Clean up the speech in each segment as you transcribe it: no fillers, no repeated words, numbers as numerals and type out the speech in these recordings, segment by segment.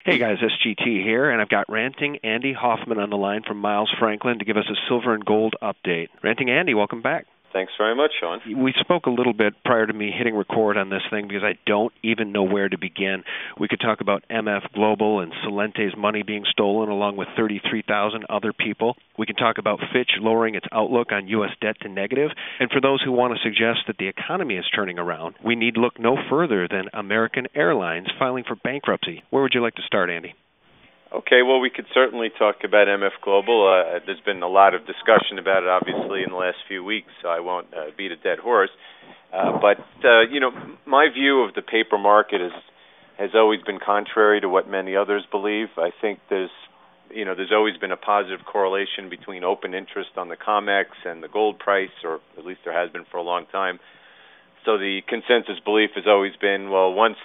Hey guys, SGT here, and I've got Ranting Andy Hoffman on the line from Miles Franklin to give us a silver and gold update. Ranting Andy, welcome back. Thanks very much, Sean. We spoke a little bit prior to me hitting record on this thing because I don't even know where to begin. We could talk about MF Global and Salente's money being stolen along with 33,000 other people. We can talk about Fitch lowering its outlook on U.S. debt to negative. And for those who want to suggest that the economy is turning around, we need look no further than American Airlines filing for bankruptcy. Where would you like to start, Andy? Okay, well, we could certainly talk about MF Global. There's been a lot of discussion about it, obviously, in the last few weeks, so I won't beat a dead horse. But my view of the paper market has always been contrary to what many others believe. I think there's always been a positive correlation between open interest on the Comex and the gold price, or at least there has been for a long time. So the consensus belief has always been, well, once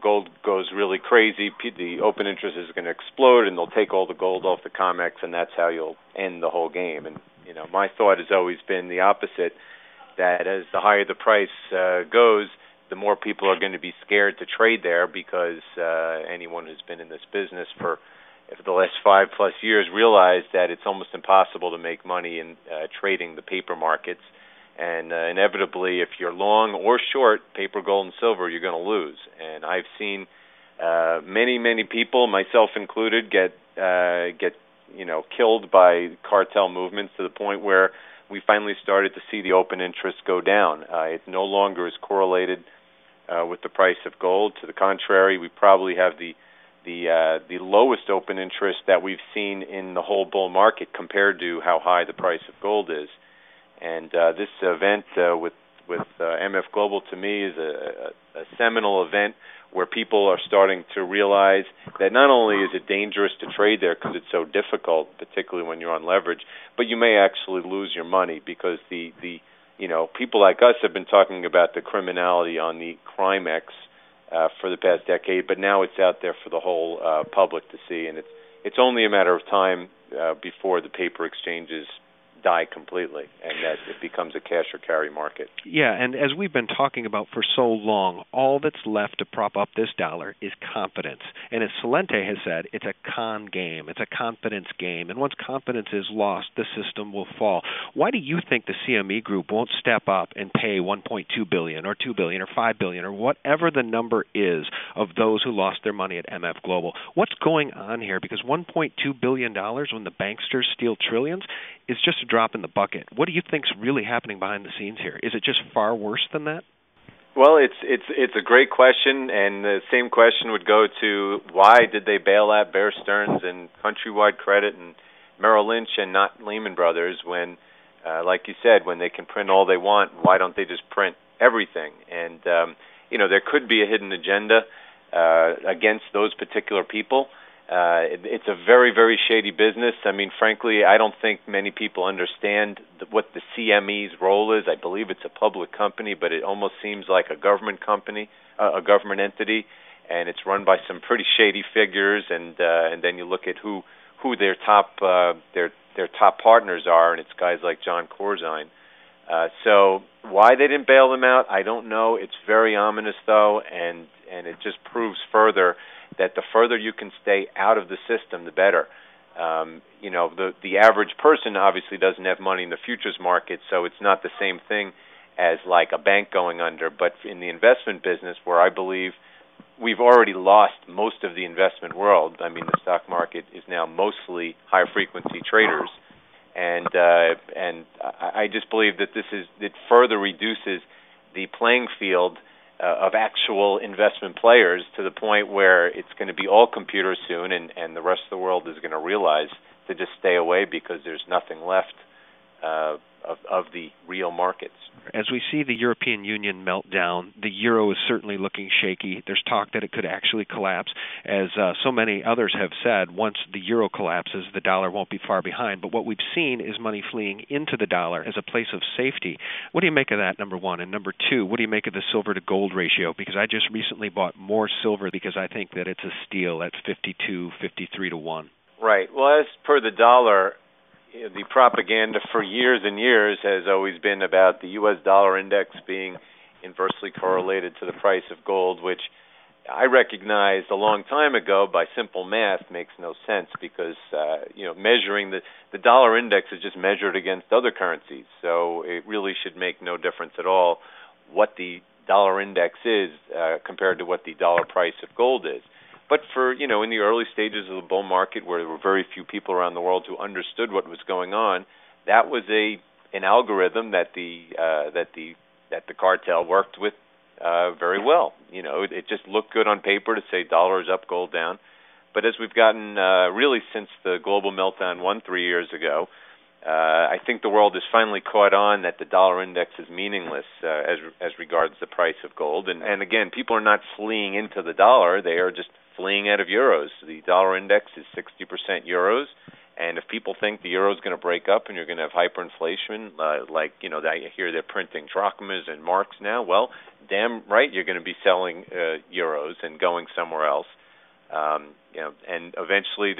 gold goes really crazy, the open interest is going to explode, and they'll take all the gold off the Comex, and that's how you'll end the whole game. And my thought has always been the opposite, that as the higher the price goes, the more people are going to be scared to trade there, because anyone who's been in this business for the last 5+ years realized that it's almost impossible to make money in trading the paper markets. And inevitably, if you're long or short paper, gold, and silver, you're going to lose. And I've seen many people, myself included, get killed by cartel movements to the point where we finally started to see the open interest go down. It no longer is correlated with the price of gold. To the contrary, we probably have the lowest open interest that we've seen in the whole bull market compared to how high the price of gold is. And this event with MF Global, to me, is a seminal event where people are starting to realize that not only is it dangerous to trade there because it's so difficult, particularly when you're on leverage, but you may actually lose your money, because the people like us have been talking about the criminality on the Crimex for the past decade, but now it's out there for the whole public to see, and it's only a matter of time before the paper exchanges die completely, and that it becomes a cash or carry market. Yeah, and as we've been talking about for so long, all that's left to prop up this dollar is confidence. And as Salente has said, it's a con game. It's a confidence game. And once confidence is lost, the system will fall. Why do you think the CME group won't step up and pay $1.2 billion or $2 billion or $5 billion or whatever the number is of those who lost their money at MF Global? What's going on here? Because $1.2 billion when the banksters steal trillions is just a drop in the bucket. What do you think's really happening behind the scenes here? Is it just far worse than that? Well, it's a great question, and the same question would go to why did they bail out Bear Stearns and Countrywide Credit and Merrill Lynch and not Lehman Brothers when, like you said, when they can print all they want, why don't they just print everything? And, there could be a hidden agenda against those particular people. It's a very, very shady business. I mean, frankly, I don't think many people understand what the CME's role is. I believe it's a public company, but it almost seems like a government company, a government entity, and it's run by some pretty shady figures. And then you look at who their top partners are, and it's guys like John Corzine. So why they didn't bail them out, I don't know. It's very ominous, though, and it just proves further that the further you can stay out of the system, the better. The average person obviously doesn't have money in the futures market, so it's not the same thing as like a bank going under. But in the investment business, where I believe we've already lost most of the investment world, I mean, the stock market is now mostly high-frequency traders, and I just believe that it further reduces the playing field of actual investment players to the point where it's going to be all computers soon, and the rest of the world is going to realize to just stay away because there's nothing left of the real markets. As we see the European Union melt down, the euro is certainly looking shaky. There's talk that it could actually collapse. As so many others have said, once the euro collapses, the dollar won't be far behind. But what we've seen is money fleeing into the dollar as a place of safety. What do you make of that, number one? And number two, what do you make of the silver to gold ratio? Because I just recently bought more silver because I think that it's a steal at 52, 53 to 1. Right. Well, as per the dollar, the propaganda for years and years has always been about the U.S. dollar index being inversely correlated to the price of gold, which I recognized a long time ago by simple math makes no sense because measuring the dollar index is just measured against other currencies, so it really should make no difference at all what the dollar index is compared to what the dollar price of gold is. But for in the early stages of the bull market, where there were very few people around the world who understood what was going on, that was an algorithm that the cartel worked with very well. It just looked good on paper to say dollar is up, gold down. But as we've gotten really since the global meltdown 3 years ago, I think the world has finally caught on that the dollar index is meaningless as regards the price of gold. And again, people are not fleeing into the dollar; they are just fleeing out of euros. The dollar index is 60% euros. And if people think the euro is going to break up and you're going to have hyperinflation, I hear they're printing drachmas and marks now, well, damn right you're going to be selling euros and going somewhere else. And eventually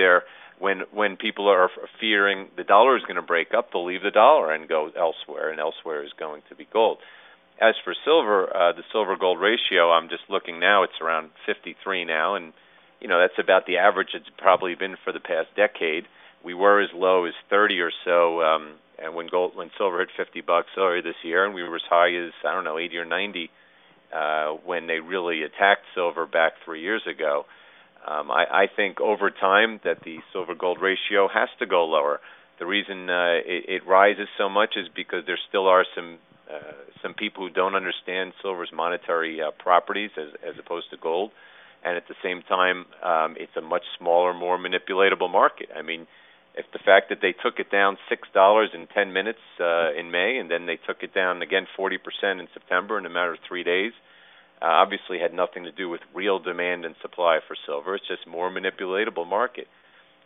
when people are fearing the dollar is going to break up, they'll leave the dollar and go elsewhere, and elsewhere is going to be gold. As for silver, the silver-gold ratio, I'm just looking now, it's around 53 now, and that's about the average it's probably been for the past decade. We were as low as 30 or so, and when silver hit $50 earlier this year, and we were as high as 80 or 90 when they really attacked silver back 3 years ago. I think over time that the silver-gold ratio has to go lower. The reason it rises so much is because there still are some people who don't understand silver's monetary properties as opposed to gold, and at the same time, it's a much smaller, more manipulatable market. I mean, if the fact that they took it down $6 in 10 minutes in May, and then they took it down again 40% in September in a matter of 3 days, obviously had nothing to do with real demand and supply for silver. It's just more manipulatable market.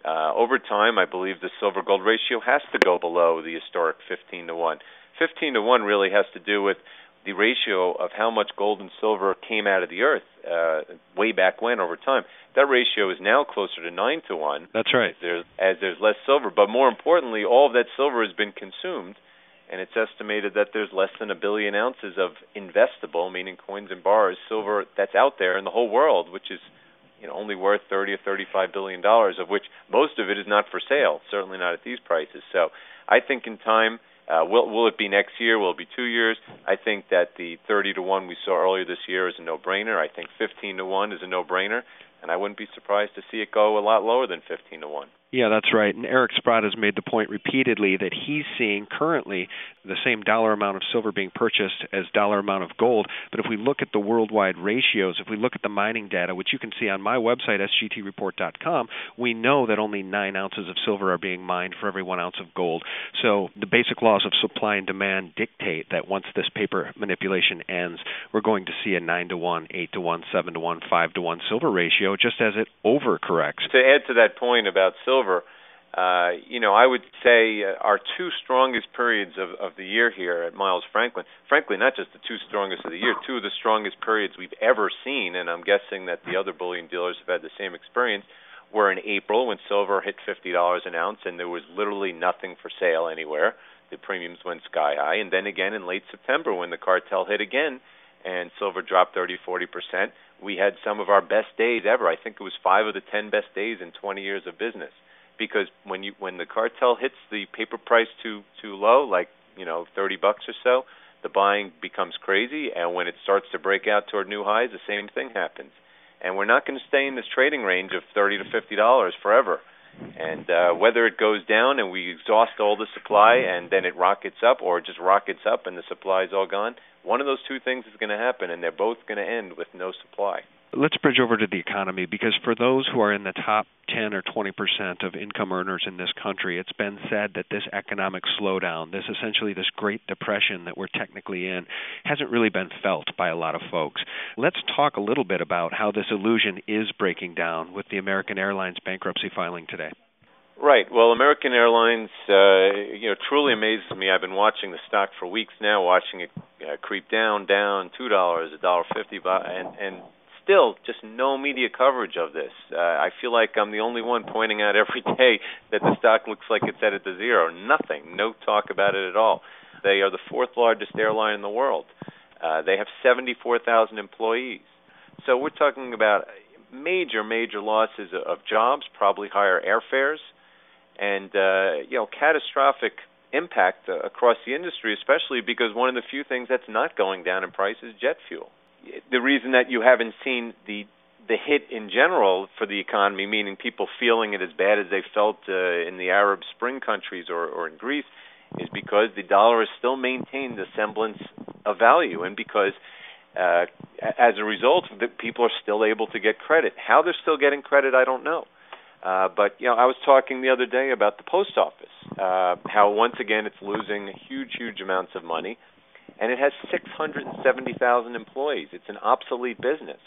Over time, I believe the silver-gold ratio has to go below the historic 15 to 1. 15 to 1 really has to do with the ratio of how much gold and silver came out of the earth way back when over time. That ratio is now closer to 9 to 1. That's right. As there's less silver. But more importantly, all of that silver has been consumed, and it's estimated that there's less than 1 billion ounces of investable, meaning coins and bars, silver that's out there in the whole world, which is only worth $30 or $35 billion, of which most of it is not for sale, certainly not at these prices. So I think in time, will it be next year? Will it be 2 years? I think that the 30 to 1 we saw earlier this year is a no-brainer. I think 15 to 1 is a no-brainer, and I wouldn't be surprised to see it go a lot lower than 15 to 1. Yeah, that's right. And Eric Sprott has made the point repeatedly that he's seeing currently the same dollar amount of silver being purchased as dollar amount of gold. But if we look at the worldwide ratios, if we look at the mining data, which you can see on my website, sgtreport.com, we know that only 9 ounces of silver are being mined for every 1 ounce of gold. So the basic laws of supply and demand dictate that once this paper manipulation ends, we're going to see a 9 to 1, 8 to 1, 7 to 1, 5 to 1 silver ratio just as it overcorrects. To add to that point about silver, I would say our two strongest periods of the year here at Miles Franklin, frankly, not just the two strongest of the year, two of the strongest periods we've ever seen, and I'm guessing that the other bullion dealers have had the same experience, were in April when silver hit $50 an ounce and there was literally nothing for sale anywhere. The premiums went sky high. And then again in late September when the cartel hit again and silver dropped 30-40%, we had some of our best days ever. I think it was 5 of the 10 best days in 20 years of business. Because when the cartel hits the paper price too low, like $30 or so, the buying becomes crazy, and when it starts to break out toward new highs, the same thing happens. And we're not going to stay in this trading range of $30 to $50 forever. And whether it goes down and we exhaust all the supply and then it rockets up, or it just rockets up and the supply is all gone, one of those two things is going to happen, and they're both going to end with no supply. Let's bridge over to the economy, because for those who are in the top 10 or 20% of income earners in this country, it's been said that this economic slowdown, this Great Depression that we're technically in, hasn't really been felt by a lot of folks. Let's talk a little bit about how this illusion is breaking down with the American Airlines bankruptcy filing today. Right. Well, American Airlines, truly amazes me. I've been watching the stock for weeks now, watching it creep down, $2, $1.50, and still just no media coverage of this. I feel like I'm the only one pointing out every day that the stock looks like it's headed to zero. Nothing. No talk about it at all. They are the fourth largest airline in the world. They have 74,000 employees. So we're talking about major losses of jobs, probably higher airfares, and catastrophic impact across the industry, especially because one of the few things that's not going down in price is jet fuel. The reason that you haven't seen the hit in general for the economy, meaning people feeling it as bad as they felt in the Arab Spring countries or in Greece, is because the dollar has still maintained the semblance of value, and because as a result, the people are still able to get credit. How they're still getting credit, I don't know. But I was talking the other day about the post office, how once again it's losing huge amounts of money, and it has 670,000 employees. It's an obsolete business.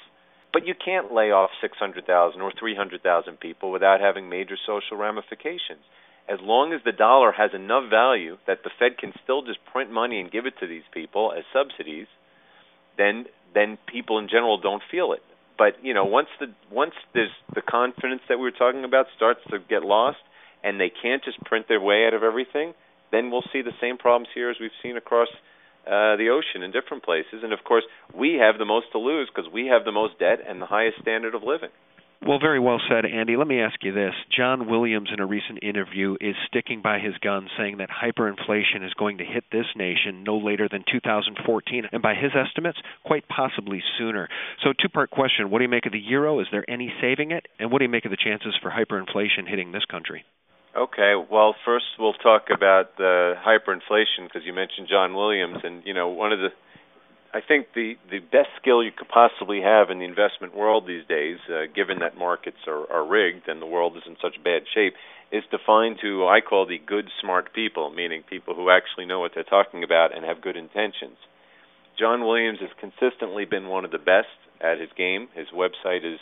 But you can't lay off 600,000 or 300,000 people without having major social ramifications. As long as the dollar has enough value that the Fed can still just print money and give it to these people as subsidies, then people in general don't feel it. But once there's the confidence that we were talking about starts to get lost, and they can't just print their way out of everything, then we'll see the same problems here as we've seen across the ocean in different places. And of course, we have the most to lose because we have the most debt and the highest standard of living. Well, very well said, Andy. Let me ask you this. John Williams, in a recent interview, is sticking by his guns, saying that hyperinflation is going to hit this nation no later than 2014, and by his estimates, quite possibly sooner. So, two-part question. What do you make of the euro? Is there any saving it? And what do you make of the chances for hyperinflation hitting this country? Okay, well, first we'll talk about the hyperinflation because you mentioned John Williams, and I think the best skill you could possibly have in the investment world these days, given that markets are rigged and the world is in such bad shape, is to find who I call the good, smart people, meaning people who actually know what they're talking about and have good intentions. John Williams has consistently been one of the best at his game. His website is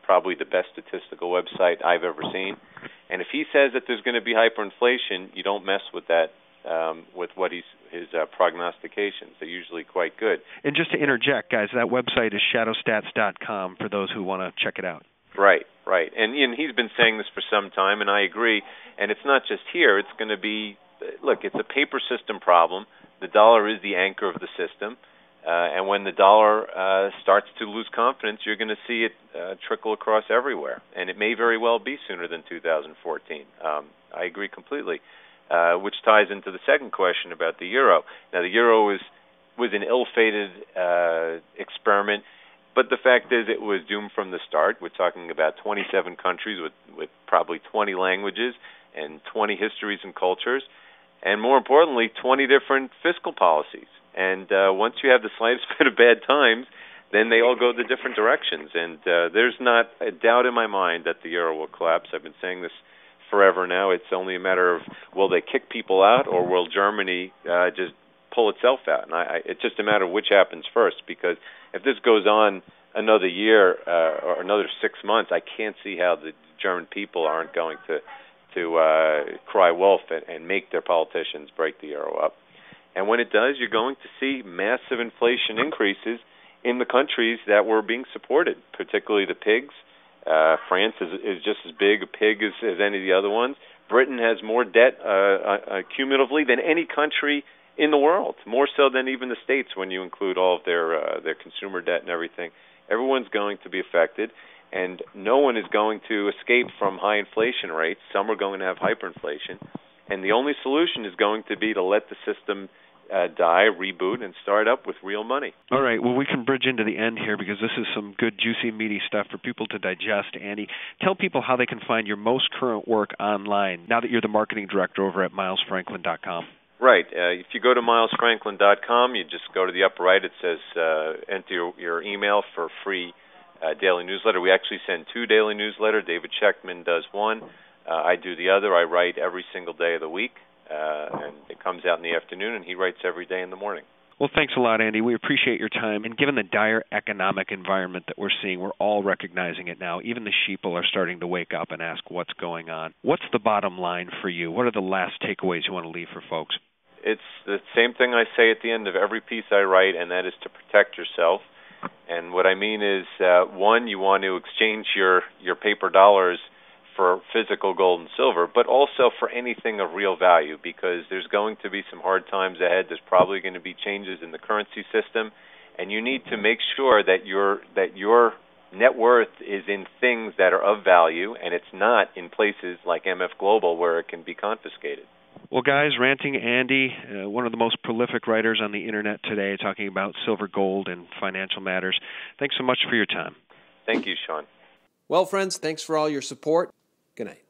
probably the best statistical website I've ever seen. And if he says that there's going to be hyperinflation, you don't mess with that. With what his prognostications. They're usually quite good. And just to interject, guys, that website is shadowstats.com for those who want to check it out. Right. And he's been saying this for some time, and I agree. And it's not just here. It's going to be, look, it's a paper system problem. The dollar is the anchor of the system. And when the dollar starts to lose confidence, you're going to see it trickle across everywhere. And it may very well be sooner than 2014. I agree completely. Which ties into the second question about the euro. Now, the euro was an ill-fated experiment, but the fact is it was doomed from the start. We're talking about 27 countries with probably 20 languages and 20 histories and cultures, and more importantly, 20 different fiscal policies. And once you have the slightest bit of bad times, then they all go the different directions. And there's not a doubt in my mind that the euro will collapse. I've been saying this forever now. It's only a matter of will they kick people out or will Germany just pull itself out? And it's just a matter of which happens first, because if this goes on another year or another 6 months, I can't see how the German people aren't going to cry wolf and make their politicians break the euro up. And when it does, you're going to see massive inflation increases in the countries that were being supported, particularly the pigs. France is just as big a pig as any of the other ones. Britain has more debt cumulatively than any country in the world, more so than even the States when you include all of their consumer debt and everything. Everyone's going to be affected, and no one is going to escape from high inflation rates. Some are going to have hyperinflation, and the only solution is going to be to let the system die, reboot, and start up with real money. All right. Well, we can bridge into the end here because this is some good, juicy, meaty stuff for people to digest. Andy, tell people how they can find your most current work online now that you're the marketing director over at milesfranklin.com. Right. If you go to milesfranklin.com, you just go to the upper right. It says enter your email for free daily newsletter. We actually send 2 daily newsletters. David Schechtman does one. I do the other. I write every single day of the week. And it comes out in the afternoon, and he writes every day in the morning. Well, thanks a lot, Andy. We appreciate your time. And given the dire economic environment that we're seeing, we're all recognizing it now. Even the sheeple are starting to wake up and ask what's going on. What's the bottom line for you? What are the last takeaways you want to leave for folks? It's the same thing I say at the end of every piece I write, and that is to protect yourself. And what I mean is, one, you want to exchange your paper dollars for physical gold and silver, but also for anything of real value, because there's going to be some hard times ahead. There's probably going to be changes in the currency system, and you need to make sure that your net worth is in things that are of value, and it's not in places like MF Global where it can be confiscated. Well, guys, Ranting Andy, one of the most prolific writers on the Internet today, talking about silver, gold, and financial matters. Thanks so much for your time. Thank you, Sean. Well, friends, thanks for all your support. Good night.